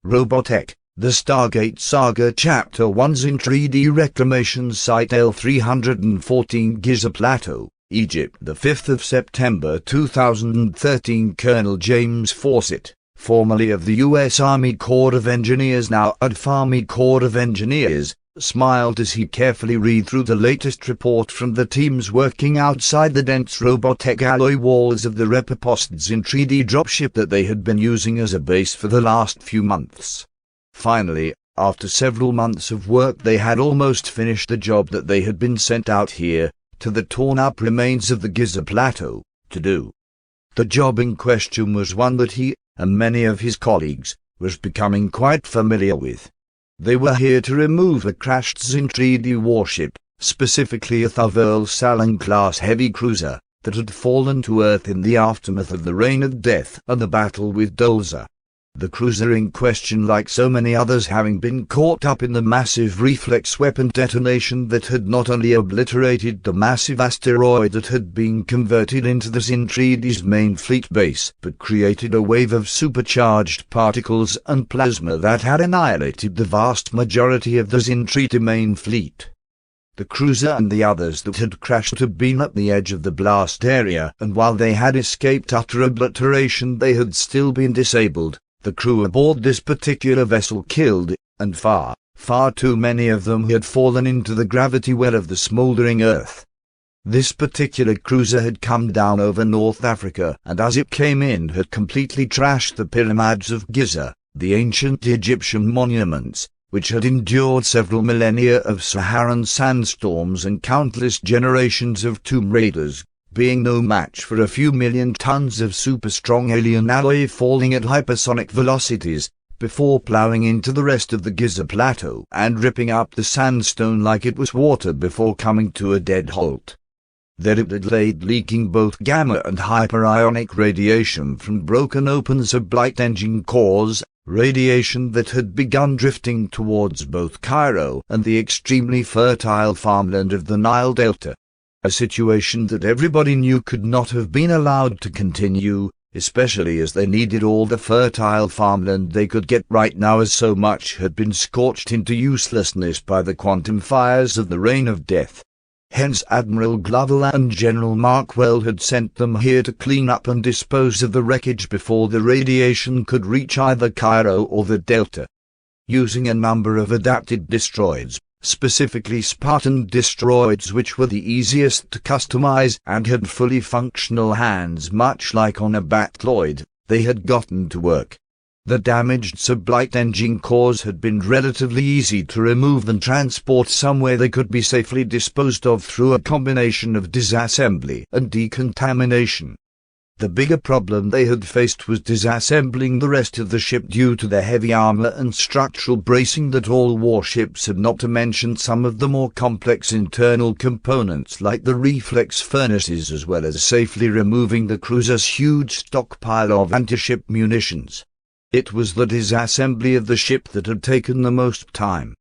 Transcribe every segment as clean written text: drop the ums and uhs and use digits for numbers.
Robotech, the Stargate Saga Chapter 1's in 3D reclamation site L314 Giza Plateau, Egypt. The 5th of September 2013. Colonel James Fawcett, formerly of the U.S. Army Corps of Engineers, now at Army Corps of Engineers, smiled as he carefully read through the latest report from the teams working outside the dense Robotech alloy walls of the Repoposts in 3D dropship that they had been using as a base for the last few months. Finally, after several months of work, they had almost finished the job that they had been sent out here, to the torn-up remains of the Giza Plateau, to do. The job in question was one that he, and many of his colleagues, was becoming quite familiar with. They were here to remove a crashed Zin 3D warship, specifically a Thavel Salang-class heavy cruiser, that had fallen to Earth in the aftermath of the Rain of Death and the battle with Dolza. The cruiser in question, like so many others, having been caught up in the massive reflex weapon detonation that had not only obliterated the massive asteroid that had been converted into the Zin 3D's main fleet base, but created a wave of supercharged particles and plasma that had annihilated the vast majority of the Zin 3D main fleet. The cruiser and the others that had crashed had been at the edge of the blast area, and while they had escaped utter obliteration, they had still been disabled. The crew aboard this particular vessel killed, and far, far too many of them had fallen into the gravity well of the smouldering Earth. This particular cruiser had come down over North Africa, and as it came in had completely trashed the pyramids of Giza, the ancient Egyptian monuments, which had endured several millennia of Saharan sandstorms and countless generations of tomb raiders, being no match for a few million tons of super-strong alien alloy falling at hypersonic velocities, before ploughing into the rest of the Giza Plateau and ripping up the sandstone like it was water before coming to a dead halt. There it had laid, leaking both gamma and hyperionic radiation from broken open sublight engine cores, radiation that had begun drifting towards both Cairo and the extremely fertile farmland of the Nile Delta. A situation that everybody knew could not have been allowed to continue, especially as they needed all the fertile farmland they could get right now, as so much had been scorched into uselessness by the quantum fires of the Rain of Death. Hence Admiral Glover and General Markwell had sent them here to clean up and dispose of the wreckage before the radiation could reach either Cairo or the Delta. Using a number of adapted destroids, specifically Spartan destroids, which were the easiest to customize and had fully functional hands much like on a Batloid, they had gotten to work. The damaged sublight engine cores had been relatively easy to remove and transport somewhere they could be safely disposed of through a combination of disassembly and decontamination. The bigger problem they had faced was disassembling the rest of the ship due to the heavy armor and structural bracing that all warships had, not to mention some of the more complex internal components like the reflex furnaces, as well as safely removing the cruiser's huge stockpile of anti-ship munitions. It was the disassembly of the ship that had taken the most time.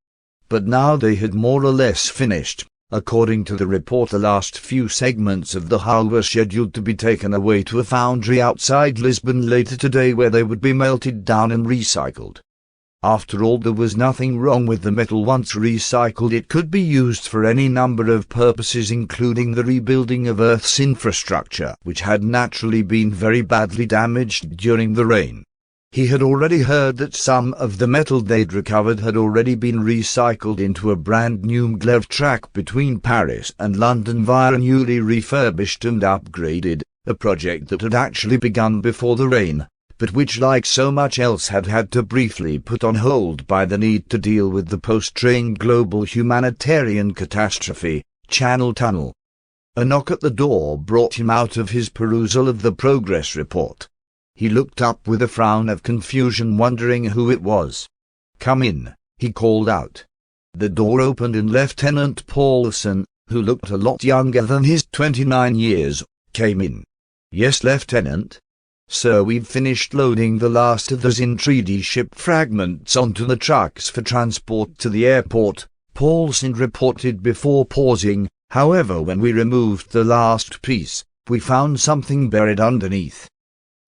But now they had more or less finished. According to the report, the last few segments of the hull were scheduled to be taken away to a foundry outside Lisbon later today, where they would be melted down and recycled. After all, there was nothing wrong with the metal. Once recycled, it could be used for any number of purposes, including the rebuilding of Earth's infrastructure, which had naturally been very badly damaged during the rain. He had already heard that some of the metal they'd recovered had already been recycled into a brand new maglev track between Paris and London via a newly refurbished and upgraded, a project that had actually begun before the rain, but which, like so much else, had had to briefly put on hold by the need to deal with the post-rain global humanitarian catastrophe, Channel Tunnel. A knock at the door brought him out of his perusal of the progress report. He looked up with a frown of confusion, wondering who it was. "Come in," he called out. The door opened and Lieutenant Paulson, who looked a lot younger than his 29 years, came in. "Yes, Lieutenant. Sir, we've finished loading the last of the Zin 3D ship fragments onto the trucks for transport to the airport," Paulson reported before pausing. "However, when we removed the last piece, we found something buried underneath."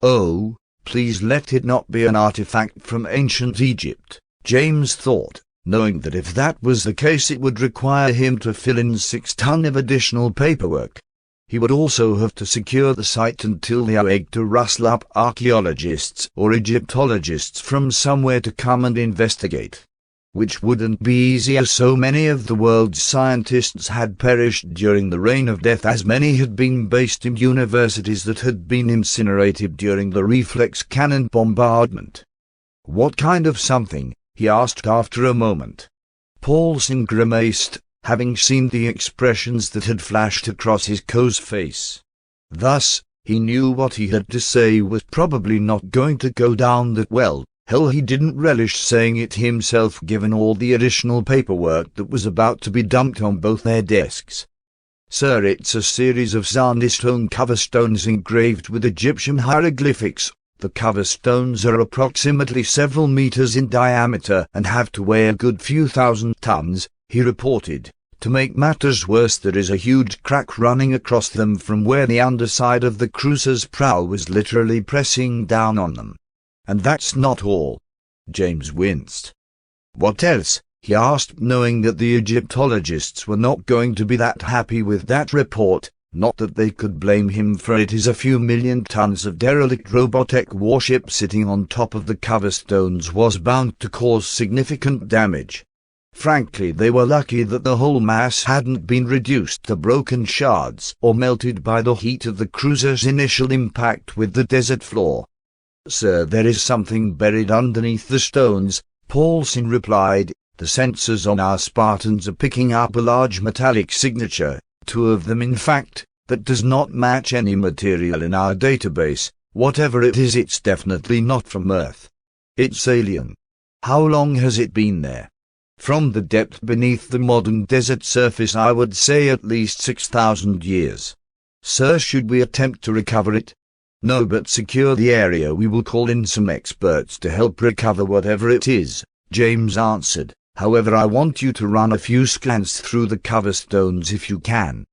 "Oh, Please let it not be an artifact from ancient Egypt, James thought, knowing that if that was the case it would require him to fill in 6 tons of additional paperwork. He would also have to secure the site until he begged to rustle up archaeologists or Egyptologists from somewhere to come and investigate. Which wouldn't be easy, as so many of the world's scientists had perished during the Reign of Death, as many had been based in universities that had been incinerated during the reflex cannon bombardment. What kind of something? He asked after a moment. Paulson grimaced, having seen the expressions that had flashed across his co's face. Thus, he knew what he had to say was probably not going to go down that well. Hell, he didn't relish saying it himself given all the additional paperwork that was about to be dumped on both their desks. Sir, it's a series of sandstone cover stones engraved with Egyptian hieroglyphics. The cover stones are approximately several meters in diameter and have to weigh a good few thousand tons, he reported. To make matters worse, there is a huge crack running across them from where the underside of the cruiser's prow was literally pressing down on them. And that's not all. James winced. What else? He asked, knowing that the Egyptologists were not going to be that happy with that report. Not that they could blame him for it, is a few million tons of derelict Robotech warship sitting on top of the cover stones was bound to cause significant damage. Frankly, they were lucky that the whole mass hadn't been reduced to broken shards or melted by the heat of the cruiser's initial impact with the desert floor. Sir, there is something buried underneath the stones, Paulson replied. The sensors on our Spartans are picking up a large metallic signature, 2 of them in fact, that does not match any material in our database. Whatever it is, it's definitely not from Earth. It's alien. How long has it been there? From the depth beneath the modern desert surface, I would say at least 6,000 years. Sir, should we attempt to recover it? No, but secure the area. We will call in some experts to help recover whatever it is, James answered. However, I want you to run a few scans through the cover stones if you can.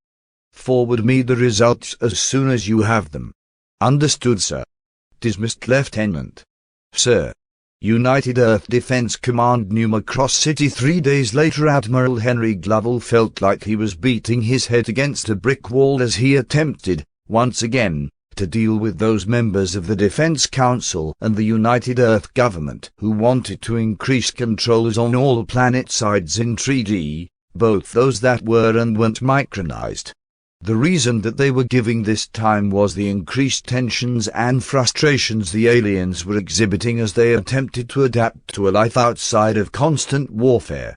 Forward me the results as soon as you have them. Understood, sir. Dismissed, Lieutenant. Sir. United Earth Defense Command, New Macross City. 3 days later, Admiral Henry Glovell felt like he was beating his head against a brick wall as he attempted, once again, to deal with those members of the Defense Council and the United Earth government who wanted to increase controls on all planeticides in 3D, both those that were and weren't micronized. The reason that they were giving this time was the increased tensions and frustrations the aliens were exhibiting as they attempted to adapt to a life outside of constant warfare.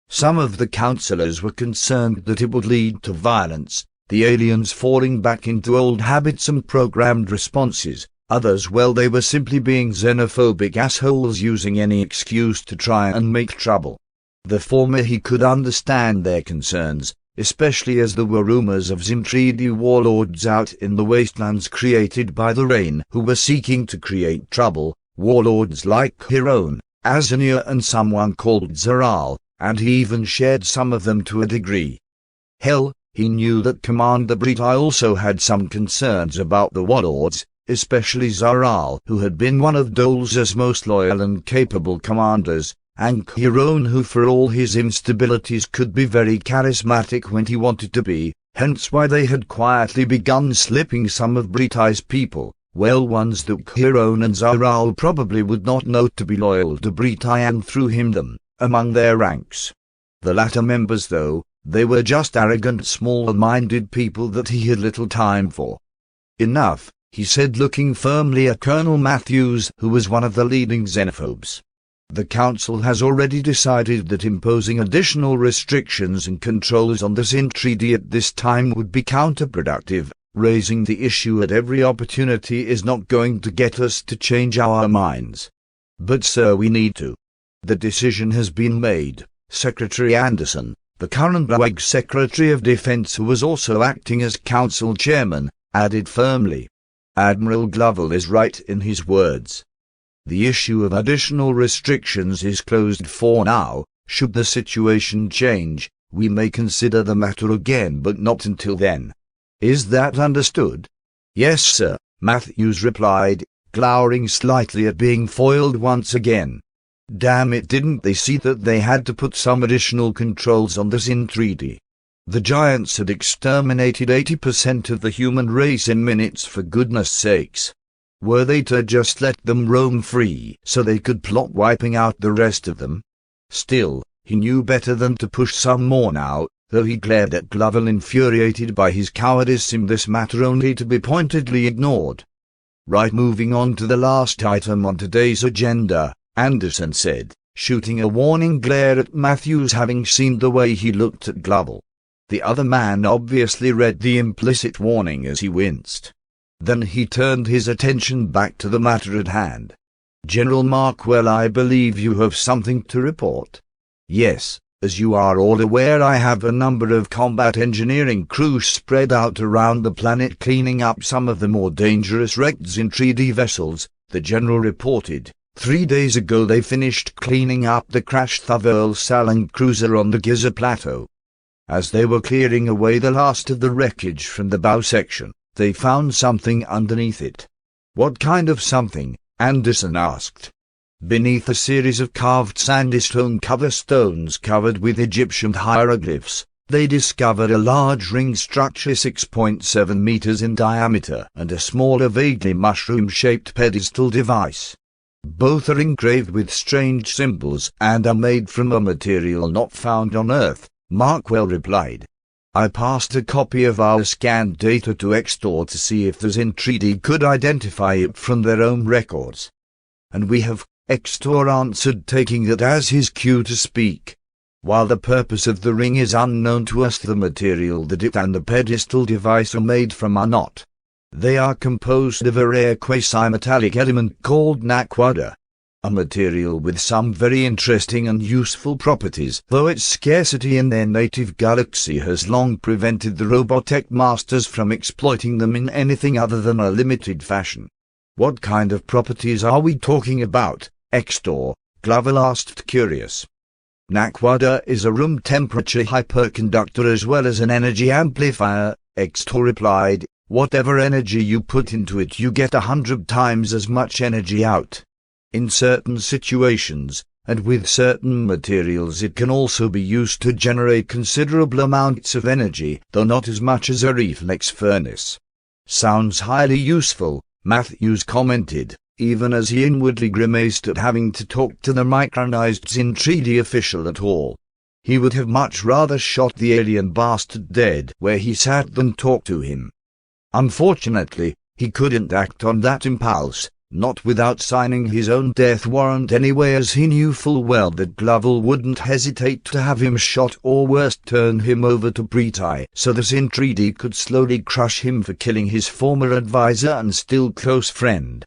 Some of the counselors were concerned that it would lead to violence, the aliens falling back into old habits and programmed responses. Others, well, they were simply being xenophobic assholes using any excuse to try and make trouble. The former, he could understand their concerns, especially as there were rumors of Zintridi warlords out in the wastelands created by the rain who were seeking to create trouble, warlords like Hiron, Azania and someone called Zaral, and he even shared some of them to a degree. Hell, he knew that Commander Britai also had some concerns about the warlords, especially Zaral, who had been one of Dolz's most loyal and capable commanders, and Chiron, who for all his instabilities could be very charismatic when he wanted to be, hence why they had quietly begun slipping some of Britai's people, well, ones that Chiron and Zaral probably would not know to be loyal to Britai, and threw him them, among their ranks. The latter members, though, they were just arrogant, small-minded people that he had little time for. Enough, he said, looking firmly at Colonel Matthews, who was one of the leading xenophobes. The Council has already decided that imposing additional restrictions and controls on the Zintridi at this time would be counterproductive. Raising the issue at every opportunity is not going to get us to change our minds. But sir, we need to. The decision has been made. Secretary Anderson, the current WAG Secretary of Defense, who was also acting as Council Chairman, added firmly. Admiral Glovell is right in his words. The issue of additional restrictions is closed for now. Should the situation change, we may consider the matter again, but not until then. Is that understood? Yes, sir, Matthews replied, glowering slightly at being foiled once again. Damn it, didn't they see that they had to put some additional controls on this in 3D? The giants had exterminated 80% of the human race in minutes, for goodness sakes. Were they to just let them roam free so they could plot wiping out the rest of them? Still, he knew better than to push some more now, though he glared at Glover, infuriated by his cowardice in this matter only to be pointedly ignored. Right, moving on to the last item on today's agenda, Anderson said, shooting a warning glare at Matthews, having seen the way he looked at Glover. The other man obviously read the implicit warning as he winced. Then he turned his attention back to the matter at hand. General Markwell, I believe you have something to report. Yes, as you are all aware, I have a number of combat engineering crews spread out around the planet cleaning up some of the more dangerous wrecks in 3D vessels, the general reported. 3 days ago they finished cleaning up the crashed Thuvol Salang cruiser on the Giza Plateau. As they were clearing away the last of the wreckage from the bow section, they found something underneath it. What kind of something? Anderson asked. Beneath a series of carved sandstone cover stones covered with Egyptian hieroglyphs, they discovered a large ring structure 6.7 meters in diameter and a smaller, vaguely mushroom-shaped pedestal device. Both are engraved with strange symbols and are made from a material not found on Earth, Markwell replied. I passed a copy of our scanned data to Extor to see if those in 3D could identify it from their own records. And we have, Extor answered, taking that as his cue to speak. While the purpose of the ring is unknown to us, the material that it and the pedestal device are made from are not. They are composed of a rare quasi-metallic element called naquadah. A material with some very interesting and useful properties, though its scarcity in their native galaxy has long prevented the Robotech masters from exploiting them in anything other than a limited fashion. What kind of properties are we talking about, Extor? Glover asked, curious. Naquadah is a room temperature hyperconductor as well as an energy amplifier, Extor replied. Whatever energy you put into it, you get 100 times as much energy out. In certain situations, and with certain materials, it can also be used to generate considerable amounts of energy, though not as much as a reflex furnace. Sounds highly useful, Matthews commented, even as he inwardly grimaced at having to talk to the micronized in 3D official at all. He would have much rather shot the alien bastard dead where he sat than talk to him. Unfortunately, he couldn't act on that impulse, not without signing his own death warrant anyway, as he knew full well that Glover wouldn't hesitate to have him shot or worse, turn him over to Pretai so that in 3D could slowly crush him for killing his former advisor and still close friend.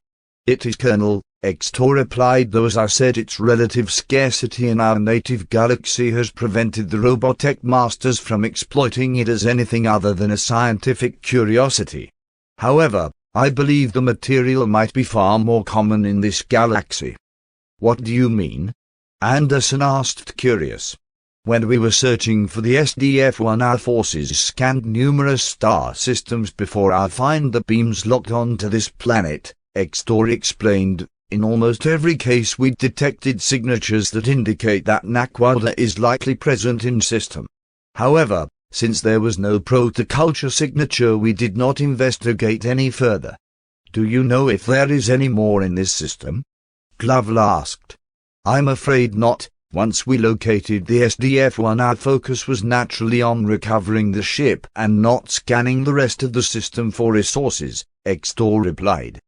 It is Colonel, Extor replied, though as I said, its relative scarcity in our native galaxy has prevented the Robotech masters from exploiting it as anything other than a scientific curiosity. However, I believe the material might be far more common in this galaxy. What do you mean? Anderson asked, curious. When we were searching for the SDF-1, our forces scanned numerous star systems before our find the beams locked onto this planet, Extor explained. In almost every case we detected signatures that indicate that naquadah is likely present in system. However, since there was no protoculture signature, we did not investigate any further. Do you know if there is any more in this system? Glover asked. I'm afraid not. Once we located the SDF-1, our focus was naturally on recovering the ship and not scanning the rest of the system for resources, Extor replied.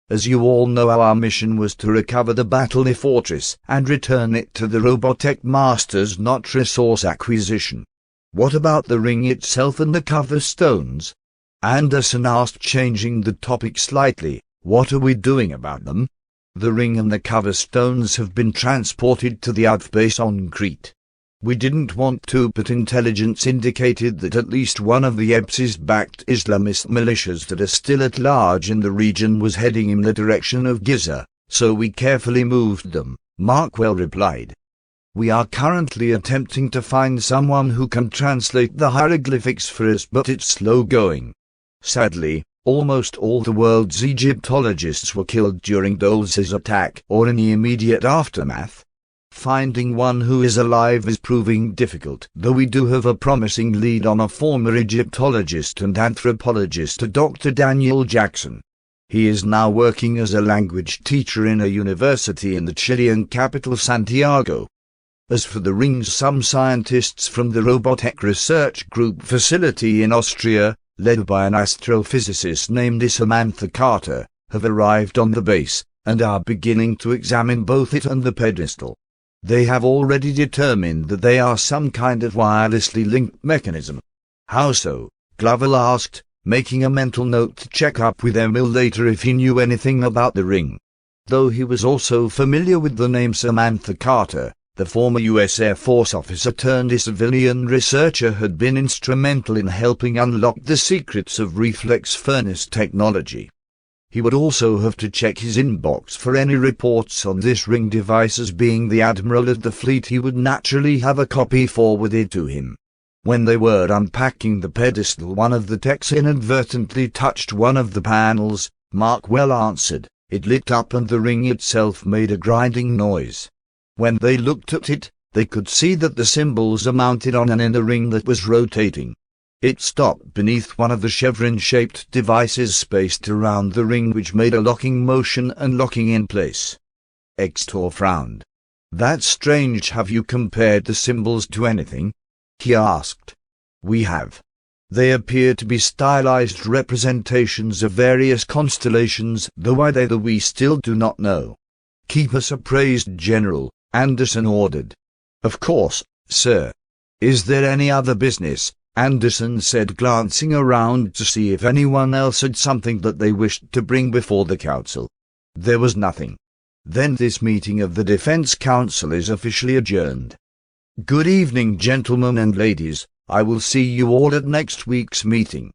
As you all know, our mission was to recover the Battle Fortress and return it to the Robotech masters, not resource acquisition. What about the ring itself and the cover stones? Anderson asked, changing the topic slightly. What are we doing about them? The ring and the cover stones have been transported to the outbase on Crete. We didn't want to, but intelligence indicated that at least one of the ISIS-backed Islamist militias that are still at large in the region was heading in the direction of Giza, so we carefully moved them, Markwell replied. We are currently attempting to find someone who can translate the hieroglyphics for us, but it's slow going. Sadly, Almost all the world's Egyptologists were killed during Dolce's attack or in the immediate aftermath. Finding one who is alive is proving difficult, though we do have a promising lead on a former Egyptologist and anthropologist, Dr. Daniel Jackson. He is now working as a language teacher in a university in the Chilean capital Santiago. As for the rings, some scientists from the Robotech research group facility in Austria, led by an astrophysicist named Samantha Carter, have arrived on the base, and are beginning to examine both it and the pedestal. They have already determined that they are some kind of wirelessly linked mechanism. How so? Glover asked, making a mental note to check up with Emil later if he knew anything about the ring. Though he was also familiar with the name Samantha Carter, the former U.S. Air Force officer turned civilian researcher had been instrumental in helping unlock the secrets of reflex furnace technology. He would also have to check his inbox for any reports on this ring device, as being the admiral of the fleet he would naturally have a copy forwarded to him. When they were unpacking the pedestal, one of the techs inadvertently touched one of the panels. Markwell answered. It lit up and the ring itself made a grinding noise. When they looked at it, they could see that the symbols are mounted on an inner ring that was rotating. It stopped beneath one of the chevron-shaped devices spaced around the ring, which made a locking motion and locking in place. Extor frowned. That's strange. Have you compared the symbols to anything? He asked. We have. They appear to be stylized representations of various constellations, though why we still do not know. Keep us appraised, General, Anderson ordered. Of course, sir. Is there any other business? Anderson said, glancing around to see if anyone else had something that they wished to bring before the council. There was nothing. Then this meeting of the Defense Council is officially adjourned. Good evening, gentlemen and ladies. I will see you all at next week's meeting.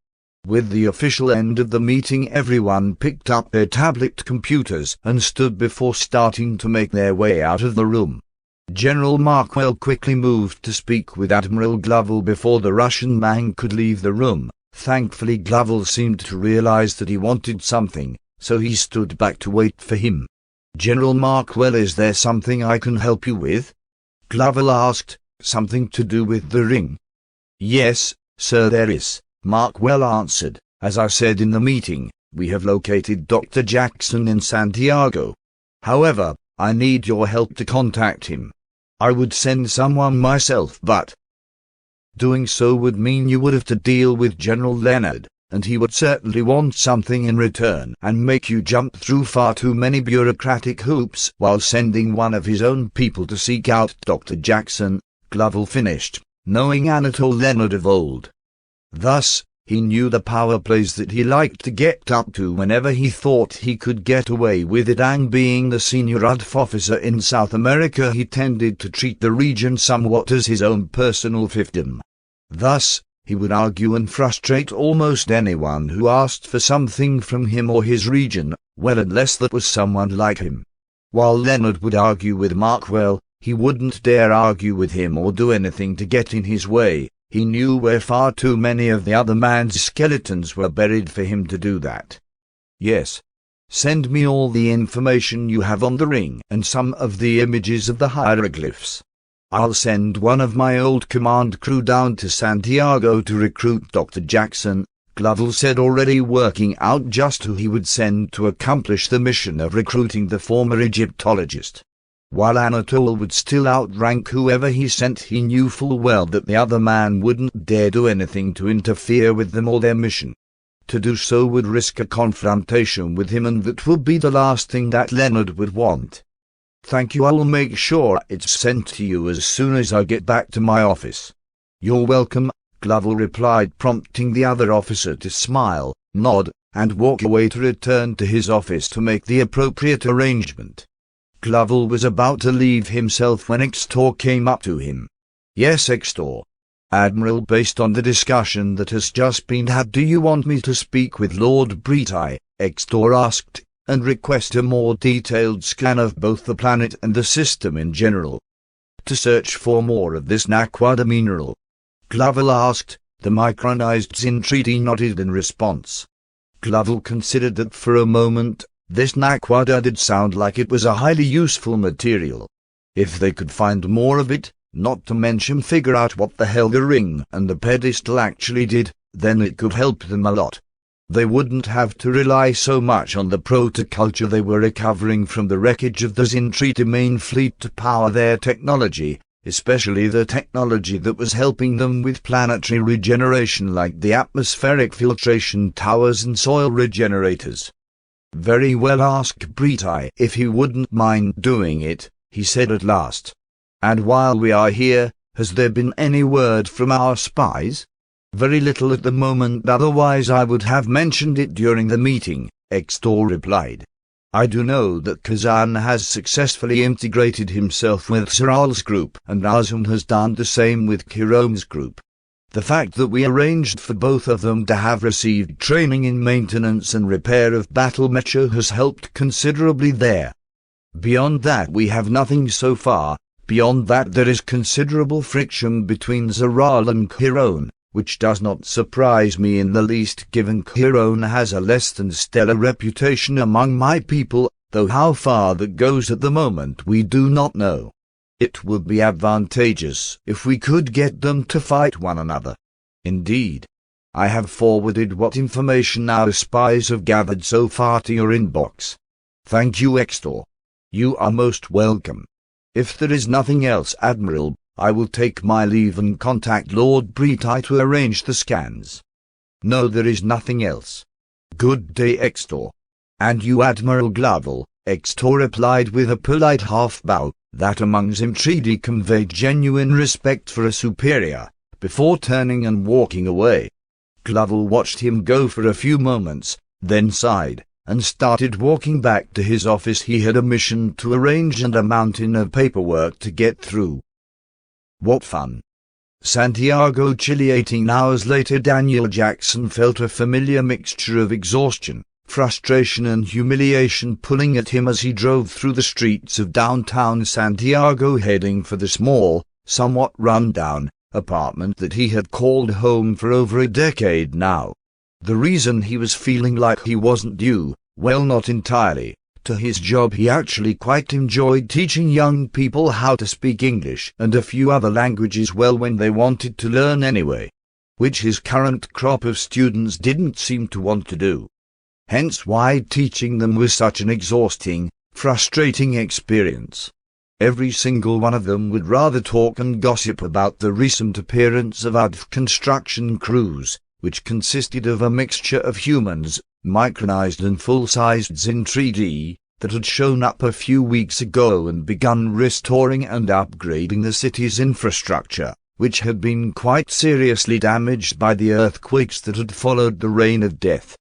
With the official end of the meeting, everyone picked up their tablet computers and stood before starting to make their way out of the room. General Markwell quickly moved to speak with Admiral Glover before the Russian man could leave the room. Thankfully, Glover seemed to realize that he wanted something, so he stood back to wait for him. General Markwell, is there something I can help you with? Glover asked. Something to do with the ring? Yes, sir, there is, Markwell answered. As I said in the meeting, we have located Dr. Jackson in Santiago. However, I need your help to contact him. I would send someone myself, but doing so would mean you would have to deal with General Leonard, and he would certainly want something in return and make you jump through far too many bureaucratic hoops while sending one of his own people to seek out Dr. Jackson, Glover finished, knowing Anatole Leonard of old. Thus, he knew the power plays that he liked to get up to whenever he thought he could get away with it, and being the senior UDF officer in South America, he tended to treat the region somewhat as his own personal fiefdom. Thus, he would argue and frustrate almost anyone who asked for something from him or his region, well, unless that was someone like him. While Leonard would argue with Markwell, he wouldn't dare argue with him or do anything to get in his way. He knew where far too many of the other man's skeletons were buried for him to do that. Yes. Send me all the information you have on the ring and some of the images of the hieroglyphs. I'll send one of my old command crew down to Santiago to recruit Dr. Jackson, Glover said, already working out just who he would send to accomplish the mission of recruiting the former Egyptologist. While Anatole would still outrank whoever he sent, he knew full well that the other man wouldn't dare do anything to interfere with them or their mission. To do so would risk a confrontation with him, and that would be the last thing that Leonard would want. Thank you. I'll make sure it's sent to you as soon as I get back to my office. You're welcome, Glover replied, prompting the other officer to smile, nod, and walk away to return to his office to make the appropriate arrangement. Glover was about to leave himself when Extor came up to him. Yes, Extor. Admiral, based on the discussion that has just been had, do you want me to speak with Lord Bretai? Extor asked, and request a more detailed scan of both the planet and the system in general. To search for more of this Naquada mineral? Glover asked. The micronized Zin treaty nodded in response. Glovel considered that for a moment. This Naquada did sound like it was a highly useful material. If they could find more of it, not to mention figure out what the hell the ring and the pedestal actually did, then it could help them a lot. They wouldn't have to rely so much on the protoculture they were recovering from the wreckage of the Zintridi main fleet to power their technology, especially the technology that was helping them with planetary regeneration like the atmospheric filtration towers and soil regenerators. Very well, asked Britai if he wouldn't mind doing it, he said at last. And while we are here, has there been any word from our spies? Very little at the moment, otherwise I would have mentioned it during the meeting, Extor replied. I do know that Kazan has successfully integrated himself with Saral's group, and Azum has done the same with Kirome's group. The fact that we arranged for both of them to have received training in maintenance and repair of battle mecha has helped considerably there. Beyond that we have nothing so far. Beyond that there is considerable friction between Zaral and Kirone, which does not surprise me in the least given Kirone has a less than stellar reputation among my people, though how far that goes at the moment we do not know. It would be advantageous if we could get them to fight one another. Indeed. I have forwarded what information our spies have gathered so far to your inbox. Thank you, Extor. You are most welcome. If there is nothing else, Admiral, I will take my leave and contact Lord Britai to arrange the scans. No, there is nothing else. Good day, Extor. And you, Admiral Glovel, Extor replied with a polite half-bow, that among Zintridi conveyed genuine respect for a superior, before turning and walking away. Glovel watched him go for a few moments, then sighed, and started walking back to his office. He had a mission to arrange and a mountain of paperwork to get through. What fun! Santiago, Chile. 18 hours later, Daniel Jackson felt a familiar mixture of exhaustion, frustration and humiliation pulling at him as he drove through the streets of downtown Santiago heading for the small, somewhat run-down, apartment that he had called home for over a decade now. The reason he was feeling like he wasn't due, well, not entirely, to his job. He actually quite enjoyed teaching young people how to speak English and a few other languages well when they wanted to learn anyway, which his current crop of students didn't seem to want to do. Hence why teaching them was such an exhausting, frustrating experience. Every single one of them would rather talk and gossip about the recent appearance of ADF construction crews, which consisted of a mixture of humans, micronized and full-sized Zintridi, that had shown up a few weeks ago and begun restoring and upgrading the city's infrastructure, which had been quite seriously damaged by the earthquakes that had followed the Reign of Death.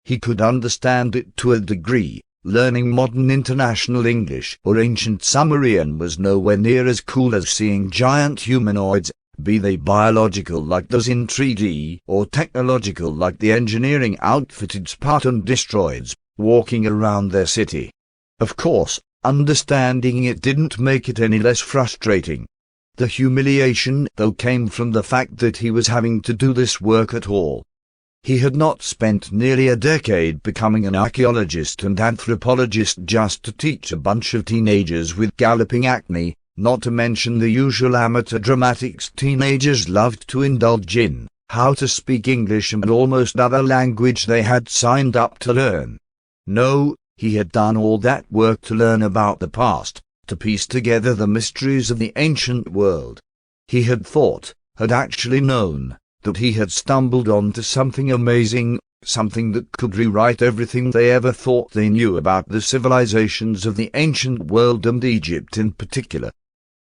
He could understand it to a degree. Learning modern international English or ancient Sumerian was nowhere near as cool as seeing giant humanoids, be they biological like those in 3D or technological like the engineering outfitted Spartan destroyers, walking around their city. Of course, understanding it didn't make it any less frustrating. The humiliation, though, came from the fact that he was having to do this work at all. He had not spent nearly a decade becoming an archaeologist and anthropologist just to teach a bunch of teenagers with galloping acne, not to mention the usual amateur dramatics teenagers loved to indulge in, how to speak English and almost other language they had signed up to learn. No, he had done all that work to learn about the past, to piece together the mysteries of the ancient world. He had thought, had actually known, that he had stumbled onto something amazing, something that could rewrite everything they ever thought they knew about the civilizations of the ancient world and Egypt in particular.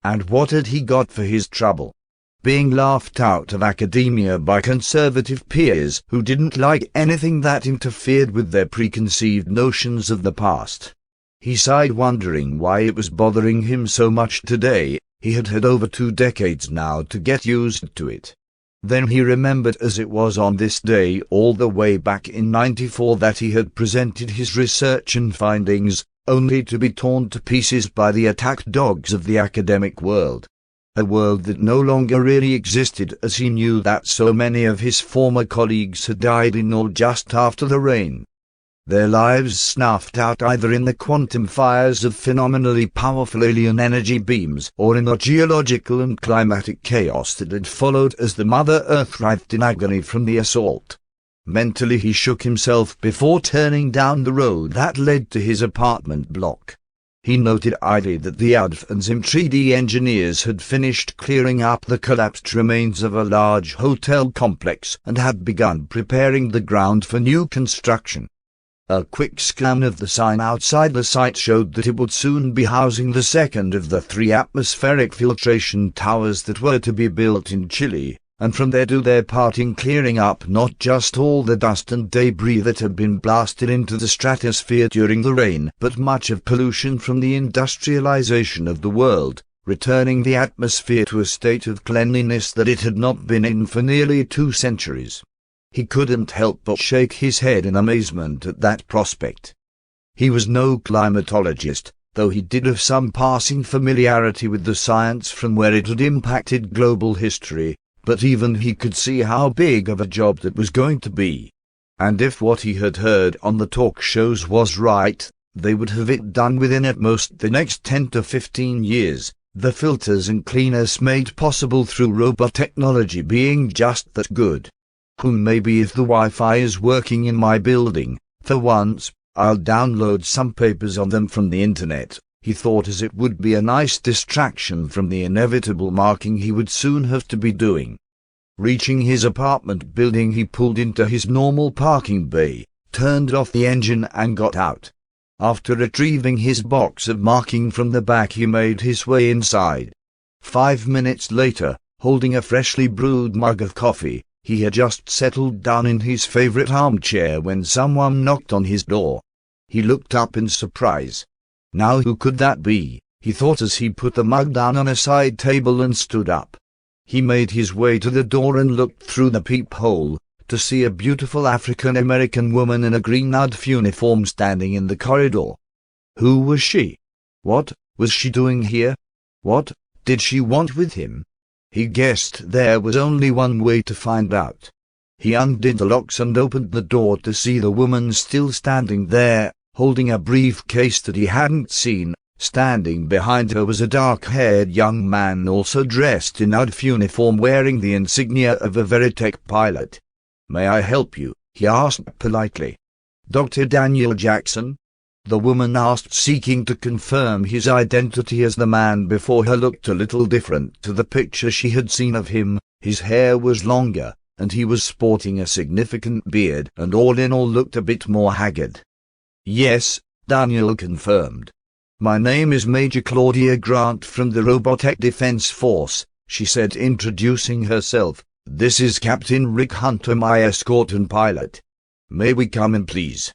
And what had he got for his trouble? Being laughed out of academia by conservative peers who didn't like anything that interfered with their preconceived notions of the past. He sighed, wondering why it was bothering him so much today. He had had over 2 decades now to get used to it. Then he remembered, as it was on this day all the way back in '94, that he had presented his research and findings, only to be torn to pieces by the attack dogs of the academic world. A world that no longer really existed, as he knew that so many of his former colleagues had died in or just after the rain. Their lives snuffed out either in the quantum fires of phenomenally powerful alien energy beams or in the geological and climatic chaos that had followed as the Mother Earth writhed in agony from the assault. Mentally he shook himself before turning down the road that led to his apartment block. He noted idly that the Advanzim 3D engineers had finished clearing up the collapsed remains of a large hotel complex and had begun preparing the ground for new construction. A quick scan of the sign outside the site showed that it would soon be housing the second of the 3 atmospheric filtration towers that were to be built in Chile, and from there do their part in clearing up not just all the dust and debris that had been blasted into the stratosphere during the rain, but much of pollution from the industrialization of the world, returning the atmosphere to a state of cleanliness that it had not been in for nearly 2 centuries. He couldn't help but shake his head in amazement at that prospect. He was no climatologist, though he did have some passing familiarity with the science from where it had impacted global history, but even he could see how big of a job that was going to be. And if what he had heard on the talk shows was right, they would have it done within at most the next 10 to 15 years, the filters and cleaners made possible through robot technology being just that good. Maybe if the Wi-Fi is working in my building, for once, I'll download some papers on them from the internet, he thought, as it would be a nice distraction from the inevitable marking he would soon have to be doing. Reaching his apartment building, he pulled into his normal parking bay, turned off the engine and got out. After retrieving his box of marking from the back, he made his way inside. 5 minutes later, holding a freshly brewed mug of coffee, he had just settled down in his favorite armchair when someone knocked on his door. He looked up in surprise. Now who could that be, he thought as he put the mug down on a side table and stood up. He made his way to the door and looked through the peephole, to see a beautiful African-American woman in a green UDF uniform standing in the corridor. Who was she? What was she doing here? What did she want with him? He guessed there was only one way to find out. He undid the locks and opened the door to see the woman still standing there, holding a briefcase that he hadn't seen. Standing behind her was a dark-haired young man also dressed in UDF uniform, wearing the insignia of a Robotech pilot. "May I help you?" he asked politely. "Dr. Daniel Jackson?" the woman asked, seeking to confirm his identity, as the man before her looked a little different to the picture she had seen of him. His hair was longer, and he was sporting a significant beard, and all in all looked a bit more haggard. "Yes," Daniel confirmed. "My name is Major Claudia Grant from the Robotech Defense Force," she said, introducing herself. "This is Captain Rick Hunter, my escort and pilot. May we come in, please?"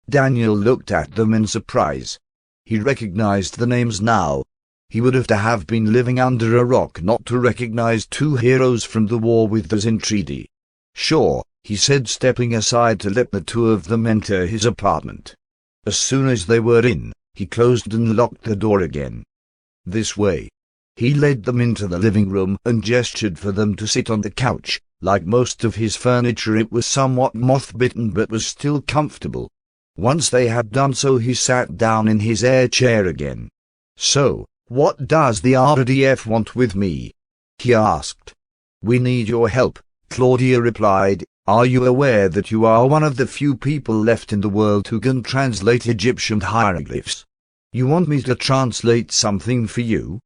Daniel looked at them in surprise. He recognized the names now. He would have to have been living under a rock not to recognize 2 heroes from the war with us in 3D. "Sure," he said, stepping aside to let the 2 of them enter his apartment. As soon as they were in, he closed and locked the door again. "This way." He led them into the living room and gestured for them to sit on the couch. Like most of his furniture, it was somewhat moth-bitten but was still comfortable. Once they had done so, he sat down in his air chair again. "So, what does the RDF want with me?" he asked. "We need your help," Claudia replied. "Are you aware that you are one of the few people left in the world who can translate Egyptian hieroglyphs? You want me to translate something for you?"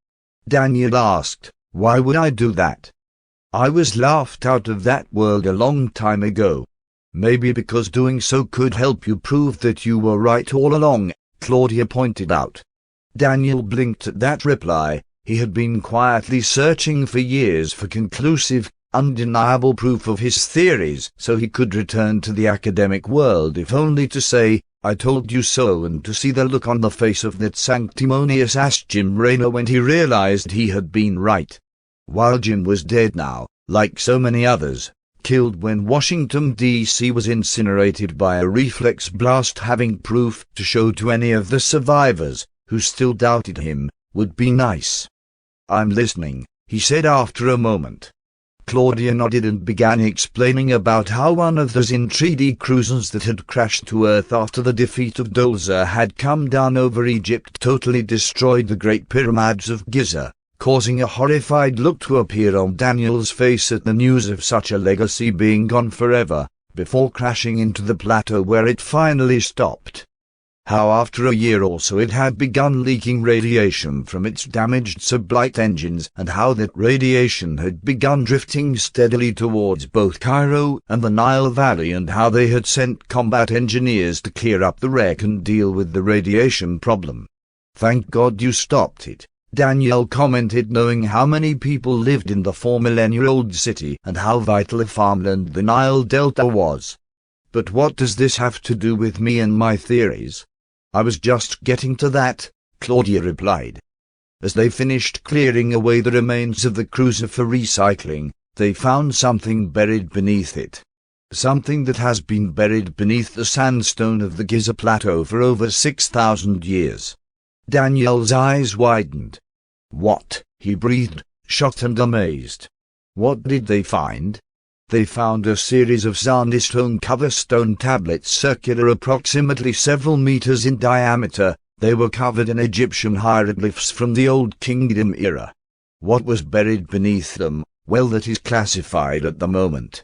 Daniel asked. "Why would I do that? I was laughed out of that world a long time ago." "Maybe because doing so could help you prove that you were right all along," Claudia pointed out. Daniel blinked at that reply. He had been quietly searching for years for conclusive, undeniable proof of his theories, so he could return to the academic world if only to say, "I told you so," and to see the look on the face of that sanctimonious ass Jim Raynor when he realized he had been right. While Jim was dead now, like so many others, killed when Washington, D.C. was incinerated by a reflex blast, having proof to show to any of the survivors who still doubted him would be nice. "I'm listening," he said after a moment. Claudia nodded and began explaining about how one of those in 3D cruisers that had crashed to Earth after the defeat of Dolza had come down over Egypt totally destroyed the Great Pyramids of Giza, causing a horrified look to appear on Daniel's face at the news of such a legacy being gone forever, before crashing into the plateau where it finally stopped. How after a year or so it had begun leaking radiation from its damaged sublight engines, and how that radiation had begun drifting steadily towards both Cairo and the Nile Valley, and how they had sent combat engineers to clear up the wreck and deal with the radiation problem. "Thank God you stopped it," Daniel commented, knowing how many people lived in the 4-millennia-old city and how vital a farmland the Nile Delta was. "But what does this have to do with me and my theories?" "I was just getting to that," Claudia replied. As they finished clearing away the remains of the cruiser for recycling, they found something buried beneath it. Something that has been buried beneath the sandstone of the Giza Plateau for over 6,000 years. Daniel's eyes widened. "What?" he breathed, shocked and amazed. "What did they find?" They found a series of sandstone cover stone tablets circular approximately several meters in diameter. They were covered in Egyptian hieroglyphs from the Old Kingdom era. What was buried beneath them? Well, that is classified at the moment.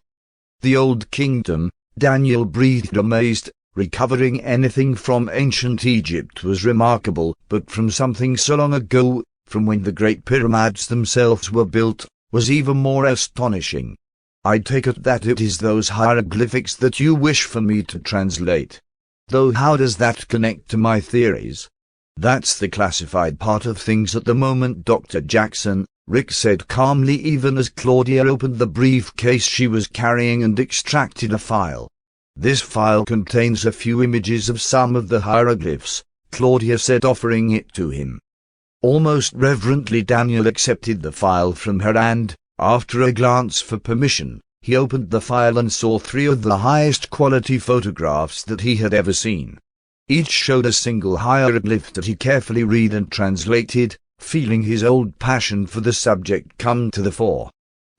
The Old Kingdom, Daniel breathed amazed. Recovering anything from ancient Egypt was remarkable, but from something so long ago, from when the Great Pyramids themselves were built, was even more astonishing. "I take it that it is those hieroglyphics that you wish for me to translate. Though how does that connect to my theories?" "That's the classified part of things at the moment, Dr. Jackson," Rick said calmly, even as Claudia opened the briefcase she was carrying and extracted a file. "This file contains a few images of some of the hieroglyphs," Claudia said, offering it to him. Almost reverently Daniel accepted the file from her and, after a glance for permission, he opened the file and saw 3 of the highest quality photographs that he had ever seen. Each showed a single hieroglyph that he carefully read and translated, feeling his old passion for the subject come to the fore.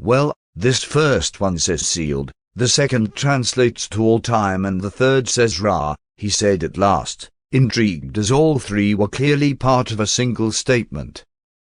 "Well, this first one says sealed, the second translates to all time, and the third says Ra," he said at last, intrigued as all 3 were clearly part of a single statement.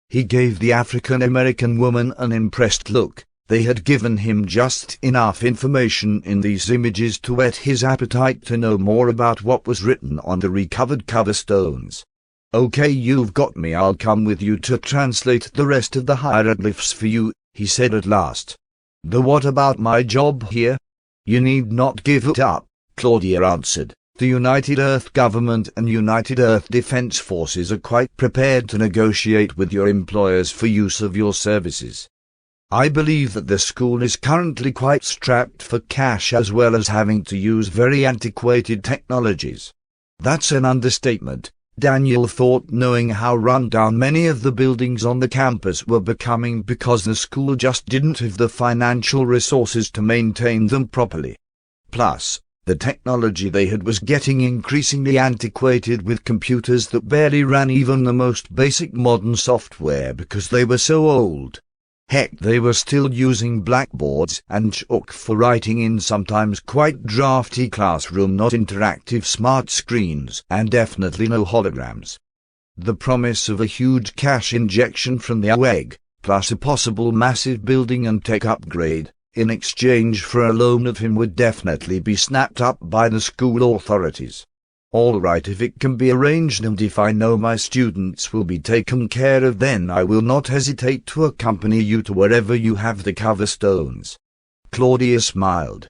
He gave the African-American woman an impressed look. They had given him just enough information in these images to whet his appetite to know more about what was written on the recovered cover stones. "Okay, you've got me. I'll come with you to translate the rest of the hieroglyphs for you," he said at last. "Though what about my job here?" "You need not give it up," Claudia answered. "The United Earth Government and United Earth Defense Forces are quite prepared to negotiate with your employers for use of your services. I believe that the school is currently quite strapped for cash, as well as having to use very antiquated technologies." That's an understatement, Daniel thought, knowing how run down many of the buildings on the campus were becoming because the school just didn't have the financial resources to maintain them properly. Plus, the technology they had was getting increasingly antiquated, with computers that barely ran even the most basic modern software because they were so old. Heck, they were still using blackboards and chalk for writing in sometimes quite drafty classroom, not interactive smart screens, and definitely no holograms. The promise of a huge cash injection from the UEG, plus a possible massive building and tech upgrade, in exchange for a loan of him, would definitely be snapped up by the school authorities. "All right, if it can be arranged and if I know my students will be taken care of, then I will not hesitate to accompany you to wherever you have the cover stones." Claudia smiled.